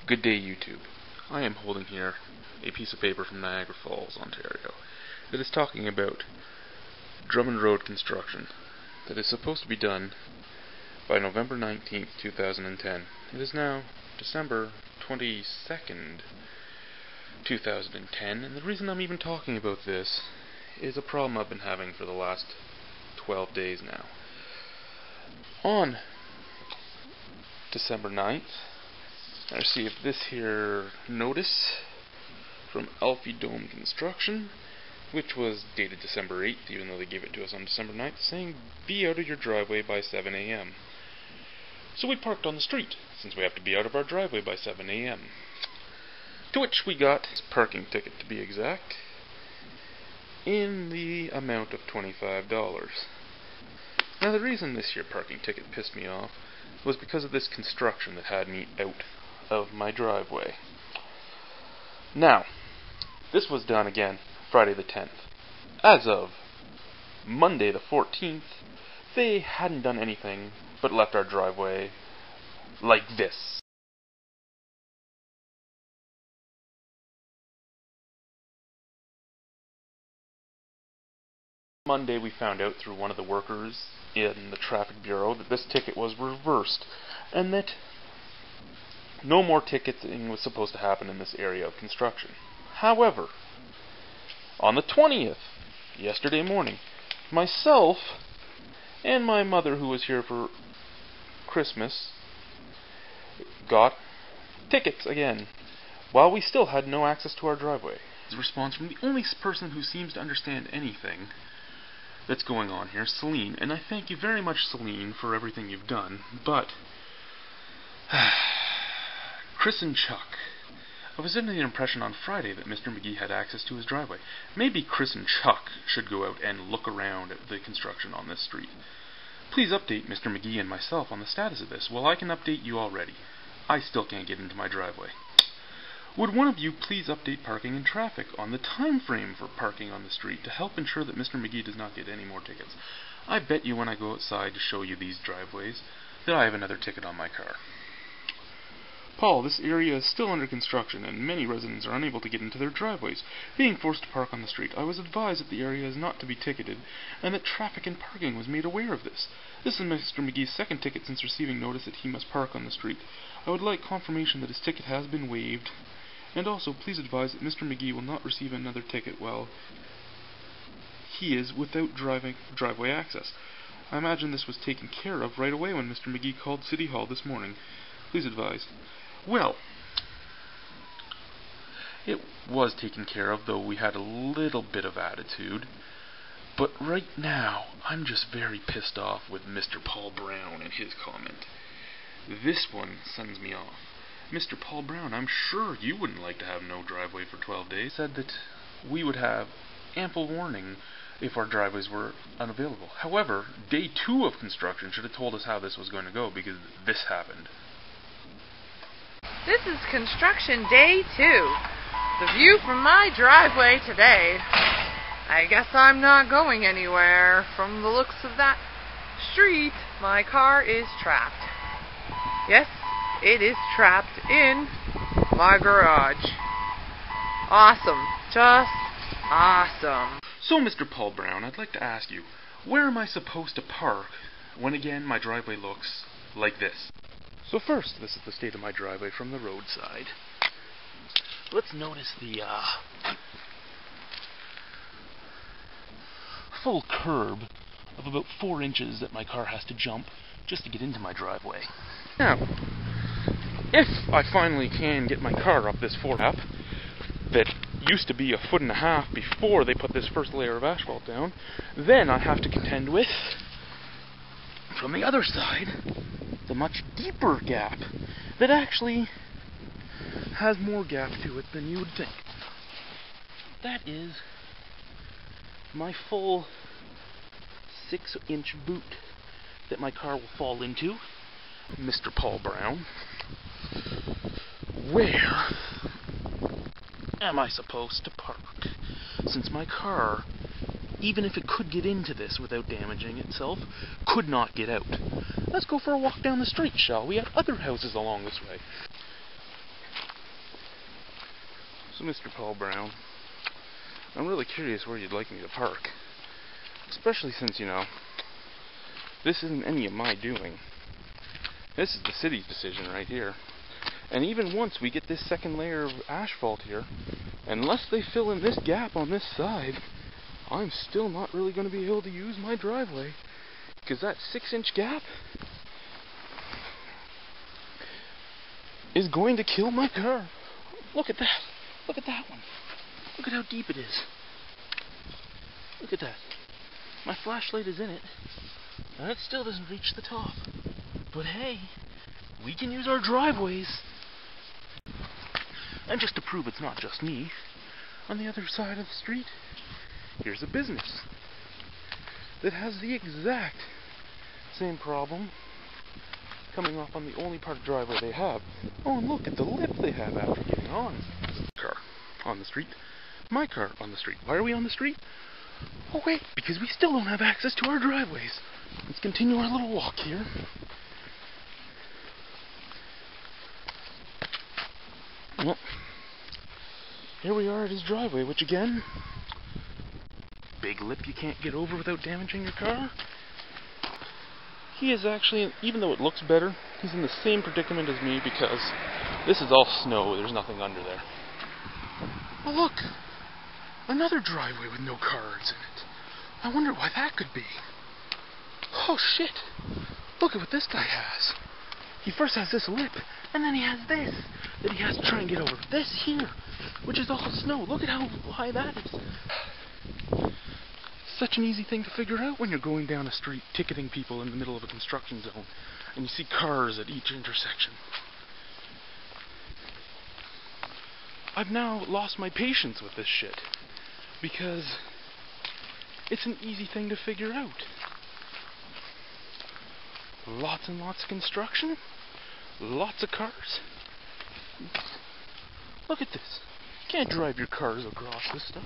Good day, YouTube. I am holding here a piece of paper from Niagara Falls, Ontario, that is talking about Drummond Road construction that is supposed to be done by November 19th, 2010. It is now December 22nd, 2010, and the reason I'm even talking about this is a problem I've been having for the last 12 days now. On December 9th, I received this here notice from Albino Construction, which was dated December 8th, even though they gave it to us on December 9th, saying, be out of your driveway by 7 a.m. So we parked on the street, since we have to be out of our driveway by 7 a.m. To which we got a parking ticket, to be exact, in the amount of $25. Now the reason this here parking ticket pissed me off was because of this construction that had me out of my driveway. Now, this was done again Friday the 10th. As of Monday the 14th, they hadn't done anything but left our driveway like this. Monday we found out through one of the workers in the traffic bureau that this ticket was reversed and that no more ticketing was supposed to happen in this area of construction. However, on the 20th, yesterday morning, myself and my mother, who was here for Christmas, got tickets again, while we still had no access to our driveway. The response from the only person who seems to understand anything that's going on here, Celine, and I thank you very much, Celine, for everything you've done, but Chris and Chuck, I was under the impression on Friday that Mr. McGee had access to his driveway. Maybe Chris and Chuck should go out and look around at the construction on this street. Please update Mr. McGee and myself on the status of this. Well, I can update you already. I still can't get into my driveway. Would one of you please update parking and traffic on the time frame for parking on the street to help ensure that Mr. McGee does not get any more tickets? I bet you when I go outside to show you these driveways that I have another ticket on my car. Paul, this area is still under construction and many residents are unable to get into their driveways, being forced to park on the street. I was advised that the area is not to be ticketed and that traffic and parking was made aware of this. This is Mr. McGee's second ticket since receiving notice that he must park on the street. I would like confirmation that his ticket has been waived, and also please advise that Mr. McGee will not receive another ticket while he is without driveway access. I imagine this was taken care of right away when Mr. McGee called City Hall this morning. Please advise. Well, it was taken care of, though we had a little bit of attitude. But right now, I'm just very pissed off with Mr. Paul Brown and his comment. This one sends me off. Mr. Paul Brown, I'm sure you wouldn't like to have no driveway for 12 days. Said that we would have ample warning if our driveways were unavailable. However, day 2 of construction should have told us how this was going to go, because this happened. This is construction day 2. The view from my driveway today. I guess I'm not going anywhere. From the looks of that street, my car is trapped. Yes, it is trapped in my garage. Awesome. Just awesome. So, Mr. Paul Brown, I'd like to ask you, where am I supposed to park when again my driveway looks like this? So first, this is the state of my driveway from the roadside. Let's notice the full curb of about 4 inches that my car has to jump just to get into my driveway. Now, if I finally can get my car up this 4 gap that used to be 1.5 feet before they put this first layer of asphalt down, then I have to contend with, from the other side, the much deeper gap that actually has more gap to it than you would think. That is my full 6-inch boot that my car will fall into. Mr. Paul Brown, where am I supposed to park? Since my car, even if it could get into this without damaging itself, could not get out. Let's go for a walk down the street, shall we? At other houses along this way. Mr. Paul Brown, I'm really curious where you'd like me to park. Especially since, this isn't any of my doing. This is the city's decision right here. And even once we get this second layer of asphalt here, unless they fill in this gap on this side, I'm still not really going to be able to use my driveway. Because that 6-inch gap is going to kill my car. Look at that. Look at that one. Look at how deep it is. Look at that. My flashlight is in it, and it still doesn't reach the top. But hey, we can use our driveways. And just to prove it's not just me, on the other side of the street, here's a business that has the exact same problem coming off on the only part of the driveway they have. Oh, and look at the lip they have after getting on. Car on the street. My car on the street. Why are we on the street? Oh wait, because we still don't have access to our driveways. Let's continue our little walk here. Well, here we are at his driveway, which again, big lip you can't get over without damaging your car. He is actually, even though it looks better, he's in the same predicament as me because this is all snow, there's nothing under there. Oh look! Another driveway with no cars in it. I wonder why that could be. Oh shit! Look at what this guy has. He first has this lip, and then he has this that he has to try and get over. This here, which is all snow. Look at how high that is. Such an easy thing to figure out when you're going down a street ticketing people in the middle of a construction zone and you see cars at each intersection. I've now lost my patience with this shit because it's an easy thing to figure out. Lots and lots of construction, lots of cars. Look at this. You can't drive your cars across this stuff.